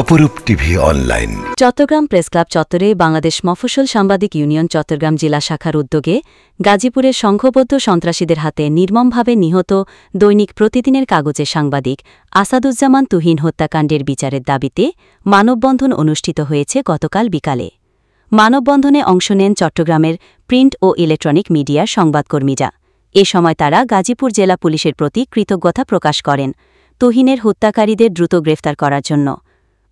অপরূপ TV online. Chittagong press club চত্বরে বাংলাদেশ মফস্বল সাংবাদিক ইউনিয়ন চট্টগ্রাম জেলা শাখার উদ্যোগে গাজীপুরের সংঘবদ্ধ সন্ত্রাসীদের হাতে নির্মমভাবে নিহত দৈনিক প্রতিদিনের কাগজের সাংবাদিক আসাদুজ্জামান তুহিন হত্যাকাণ্ডের বিচারের দাবিতে মানববন্ধন অনুষ্ঠিত হয়েছে গতকাল বিকালে। মানববন্ধনে অংশ নেন চট্টগ্রামের প্রিন্ট ও ইলেকট্রনিক মিডিয়ার সংবাদকর্মীরা। এ সময় তারা গাজীপুর জেলা পুলিশের প্রতি কৃতজ্ঞতা প্রকাশ করেন তুহিনের হত্যাকারীদের দ্রুত গ্রেফতার করার জন্য।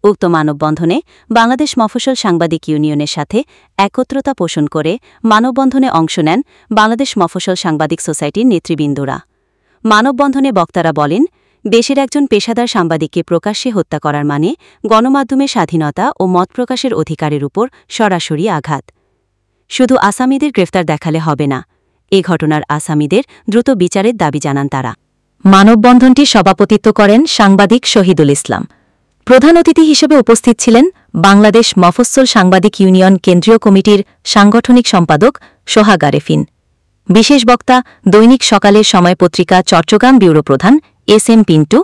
উক্ত মানববন্ধনে বাংলাদেশ মফস্বল সাংবাদিক ইউনিয়নের সাথে একত্রতা পোষণ করে মানববন্ধনে অংশ নেন বাংলাদেশ মফস্বল সাংবাদিক সোসাইটির নেতৃবৃন্দরা। মানববন্ধনে বক্তারা বলেন, দেশের একজন পেশাদার সাংবাদিককে প্রকাশ্যে হত্যা করার মানে গণমাধ্যমের স্বাধীনতা ও মত প্রকাশের অধিকারের উপর সরাসরি আঘাত। শুধু আসামিদের গ্রেফতার দেখালে হবে না, এ ঘটনার আসামিদের দ্রুত বিচারের দাবি জানান তারা। মানববন্ধনটি সভাপতিত্ব করেন সাংবাদিক শহীদুল ইসলাম। প্রধান অতিথি হিসেবে উপস্থিত ছিলেন বাংলাদেশ মফস্বল সাংবাদিক ইউনিয়ন কেন্দ্রীয় কমিটির সাংগঠনিক সম্পাদক সোহাগ আরেফিন। বিশেষ বক্তা দৈনিক সকালের সময় পত্রিকা চট্টগ্রাম ব্যুরো প্রধান এস.এম. পিন্টু,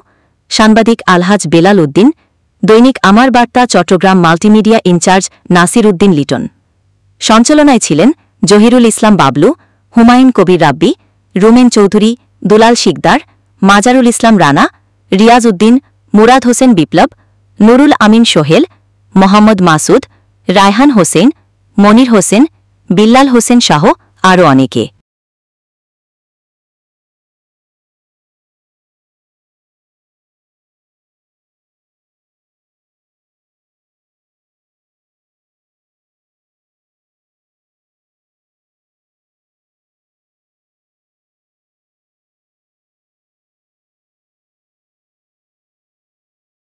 সাংবাদিক আলহাজ বেলাল উদ্দিন, দৈনিক আমার বার্তা চট্টগ্রাম মাল্টিমিডিয়া ইনচার্জ নাসির উদ্দিন লিটন। সঞ্চালনায় ছিলেন জহিরুল ইসলাম বাবলু, হুমায়ুন কবির রাব্বি, রুমেন চৌধুরী, দুলাল শিকদার, মাজারুল ইসলাম রানা, রিয়াজ উদ্দিন, মুরাদ হোসেন বিপ্লব, নুরুল আমিন সোহেল, মোহাম্মদ মাসুদ, রায়হান হোসেন, মনির হোসেন, বিল্লাল হোসেন শাহ আরও অনেকে।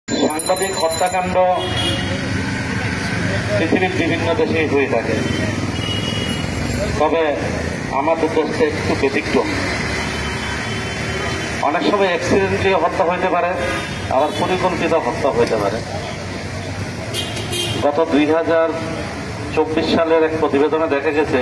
সাংবাদিক হত্যাকাণ্ড পৃথিবীর বিভিন্ন দেশেই হয়ে থাকে, তবে আমাদের দেশে একটু ব্যতিক্রম। অনেক সময় অ্যাক্সিডেন্টলি হত্যা হইতে পারে, আবার পরিকল্পিত হত্যা হইতে পারে। গত 2024 সালের এক প্রতিবেদনে দেখা গেছে,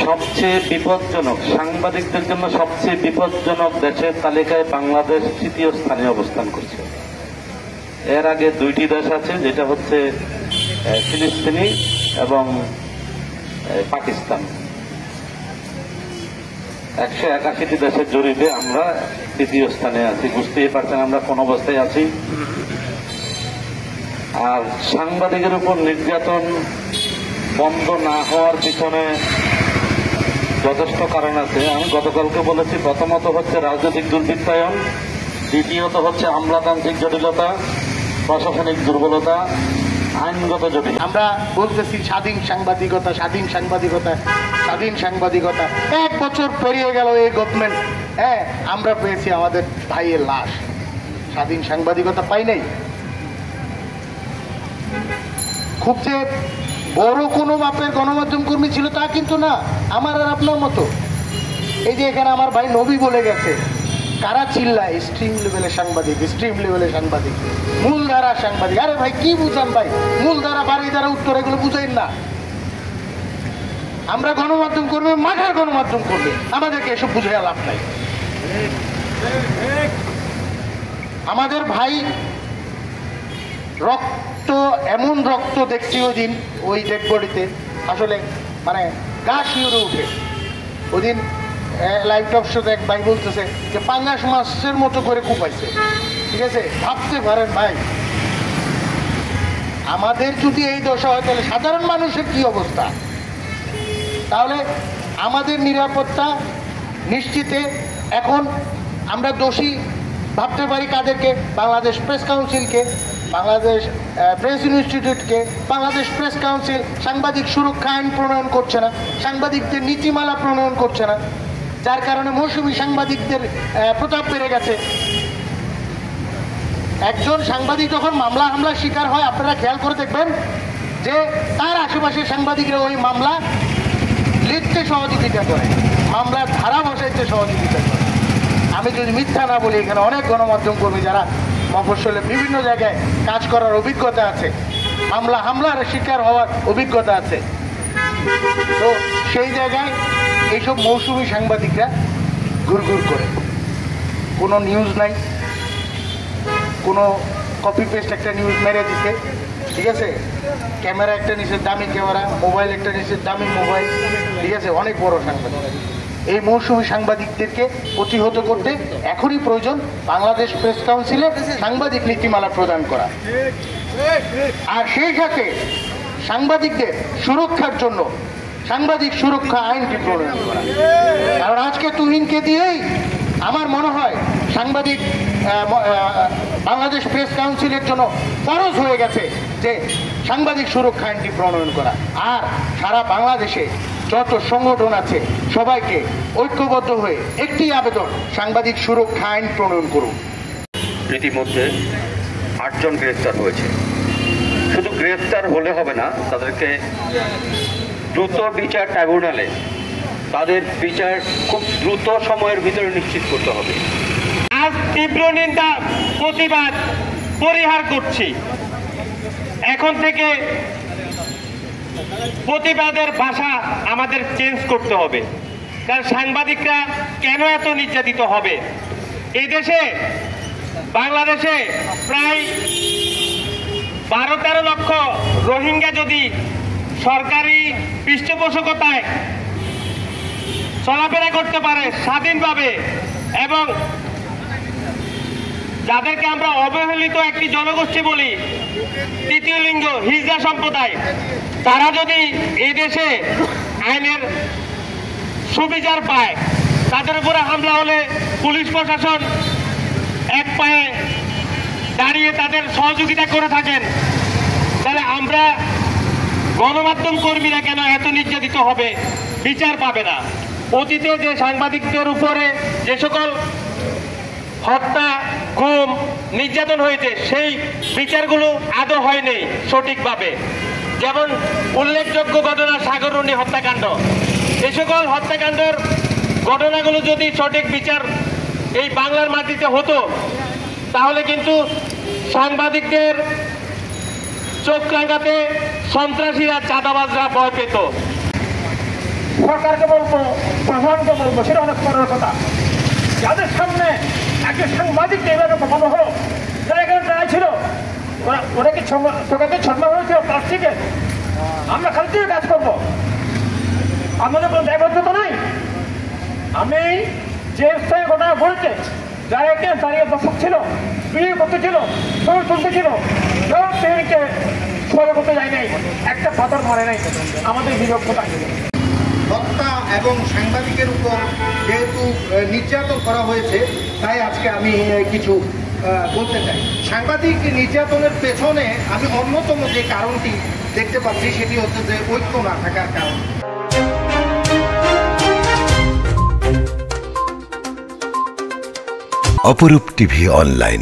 সবচেয়ে বিপজ্জনক সাংবাদিকদের জন্য সবচেয়ে বিপজ্জনক দেশের তালিকায় বাংলাদেশ তৃতীয় স্থানে অবস্থান করছে। এর আগে দুইটি দেশ আছে, যেটা হচ্ছে ফিলিস্তিনি এবং পাকিস্তান। 181টি দেশের জরিপে আমরা তৃতীয় স্থানে আছি। বুঝতেই পারছেন আমরা কোন অবস্থায় আছি। আর সাংবাদিকের উপর নির্যাতন বন্ধ না হওয়ার পিছনে যথেষ্ট কারণ আছে। আমি গতকালকে বলেছি, প্রথমত হচ্ছে রাজনৈতিক দুর্বৃত্তায়ন, দ্বিতীয়ত হচ্ছে আমলাতান্ত্রিক জটিলতা, প্রশাসনিক দুর্বলতা, আইনগত জটিলতা। আমরা বলতেছি স্বাধীন সাংবাদিকতা, স্বাধীন সাংবাদিকতা, স্বাধীন সাংবাদিকতা। 1 বছর পেরিয়ে গেল এই গভর্নমেন্ট, আমরা পেয়েছি আমাদের ভাইয়ের লাশ। স্বাধীন সাংবাদিকতা পাই নাই। খুব যে বড় কোনো মাপের গণমাধ্যম কর্মী ছিল তা কিন্তু না, আমার আর আপনার মতো। এই যে এখানে আমার ভাই নবী বলে গেছে, কারা চিল্লায় স্ট্রিম লেভেলের সাংবাদিক, স্ট্রিম লেভেলের সাংবাদিক, মূলধারা সাংবাদিক। আরে ভাই কি বুঝান ভাই, মূলধারা বাড়িধারা উত্তর এগুলো বুঝাইন না। আমরা গণমাধ্যম কর্মী, মাঠের গণমাধ্যম কর্মী, আমাদেরকে এসব বুঝাইয়া লাভ নাই। আমাদের ভাই রক্ত, এমন রক্ত দেখছি ওই দিন ওই ডেড বডিতে, আসলে মানে গা শিউরে উঠে। ওই দিন লাইভ টক শোতে এক ভাই বলতেছে যে ৫ মাসের মতো করে কুপাইছে। ঠিক আছে, ভাবতে পারেন ভাই, আমাদের যদি এই দশা হয় তাহলে সাধারণ মানুষের কি অবস্থা? তাহলে আমাদের নিরাপত্তা নিশ্চিতে এখন আমরা দোষী ভাবতে পারি কাদেরকে? বাংলাদেশ প্রেস কাউন্সিলকে, বাংলাদেশ প্রেস ইনস্টিটিউটকে। বাংলাদেশ প্রেস কাউন্সিল সাংবাদিক সুরক্ষা আইন প্রণয়ন করছে না, সাংবাদিকদের নীতিমালা প্রণয়ন করছে না, যার কারণে মৌসুমী সাংবাদিকদের প্রতাপ বেড়ে গেছে। একজন সাংবাদিক যখন মামলা হামলার শিকার হয়, আপনারা খেয়াল করে দেখবেন যে তার আশেপাশের সাংবাদিকরা ওই মামলা লিখতে সহযোগিতা করে, মামলার ধারা বসাইতে সহযোগিতা করে। আমি যদি মিথ্যা না বলি, এখানে অনেক গণমাধ্যম কর্মী যারা মফস্বলে বিভিন্ন জায়গায় কাজ করার অভিজ্ঞতা আছে, হামলার শিকার হওয়ার অভিজ্ঞতা আছে। তো সেই জায়গায় এইসব মৌসুমী সাংবাদিকরা ঘুরঘুর করে, কোনো নিউজ নাই, কোনো কপি পেস্ট একটা নিউজ মেরে দিছে, ঠিক আছে, ক্যামেরা একটা নিচে দামি ক্যামেরা, মোবাইল একটা নিচে দামি মোবাইল, ঠিক আছে, অনেক বড় সাংবাদিক। এই মৌসুমী সাংবাদিকদেরকে প্রতিহত করতে এখনই প্রয়োজন বাংলাদেশ প্রেস কাউন্সিলে সাংবাদিক নীতিমালা প্রদান করা, আর সেই সাথে সাংবাদিকদের সুরক্ষার জন্য সাংবাদিক সুরক্ষা আইনটি প্রণয়ন করা। কারণ আজকে তুহিনকে দিয়েই আমার মনে হয় সাংবাদিক বাংলাদেশ প্রেস কাউন্সিলের জন্য ফরজ হয়ে গেছে যে সাংবাদিক সুরক্ষা আইনটি প্রণয়ন করা। আর সারা বাংলাদেশে যত সংগঠন আছে সবাইকে ঐক্যবদ্ধ হয়ে একটি আবেদন, সাংবাদিক সুরক্ষা আইন প্রণয়ন করুন। ইতিমধ্যে 8 জন গ্রেফতার হয়েছে। শুধু গ্রেফতার হলে হবে না, তাদেরকে দ্রুত বিচার ট্রাইব্যুনালে তাদের বিচার খুব দ্রুত সময়ের ভিতরে নিশ্চিত করতে হবে। আজ তীব্র নিন্দা প্রতিবাদ পরিহার করছি। এখন থেকে প্রতিবাদের ভাষা আমাদের চেঞ্জ করতে হবে। কারণ সাংবাদিকরা কেন এত নির্যাতিত হবে? এই দেশে বাংলাদেশে প্রায় 12-13 লক্ষ রোহিঙ্গা যদি সরকারি পৃষ্ঠপোষকতায় চলাফেরা করতে পারে স্বাধীনভাবে, এবং যাদেরকে আমরা অবহেলিত একটি জনগোষ্ঠী বলি, তৃতীয় লিঙ্গ হিজড়া সম্প্রদায়, তারা যদি এই দেশে আইনের সুবিচার পায়, তাদের উপরে হামলা হলে পুলিশ প্রশাসন এক পায়ে দাঁড়িয়ে তাদের সহযোগিতা করে থাকেন, তাহলে আমরা গণমাধ্যম কর্মীরা কেন এত নির্যাতিত হবে, বিচার পাবে না? অতীতে যে সাংবাদিকদের উপরে যে সকল হত্যা, গুম, নির্যাতন হয়েছে সেই বিচারগুলো আদৌ হয়নি সঠিকভাবে। যেমন উল্লেখযোগ্য ঘটনা সাগররুনি হত্যাকাণ্ড। এই সকল হত্যাকাণ্ডের ঘটনাগুলো যদি সঠিক বিচার এই বাংলার মাটিতে হতো, তাহলে কিন্তু সাংবাদিকদের চোখ রাঙাতে সন্ত্রাসীরা, চাঁদাবাজরা ভয় পেত। সরকারকে বলবো, প্রশাসনকে বলবো, সেটা অনেক পরের কথা। যাদের সামনে একজন সাংবাদিক এইভাবে কথা হলো, যারা এখানে দাঁড়ায় ছিল, ওরা কি চোখাকে ছন্মা হয়েছিল প্লাস্টিকের? আমরা খালি দিয়ে কাজ করবো, আমাদের কোনো দায়বদ্ধতা নাই। আমি যে স্থায়ী ঘটনা ঘটেছে, যারা এখানে দাঁড়িয়ে দর্শক ছিল, বিয়ে করতে ছিল, ছবি তুলতে ছিল, সব সেদিকে ছবি করতে যায় নাই, একটা পাথর মারে নাই আমাদের বিরক্ষতা। হত্যা এবং সাংবাদিকের উপর যেহেতু নির্যাতন করা হয়েছে, তাই আজকে আমি কিছু বলতে চাই। সাংবাদিক নির্যাতনের পেছনে আমি অন্যতম যে কারণটি দেখতে পাচ্ছি, সেটি হচ্ছে যে ঐক্য না থাকার কারণ। অপরূপ টিভি অনলাইন,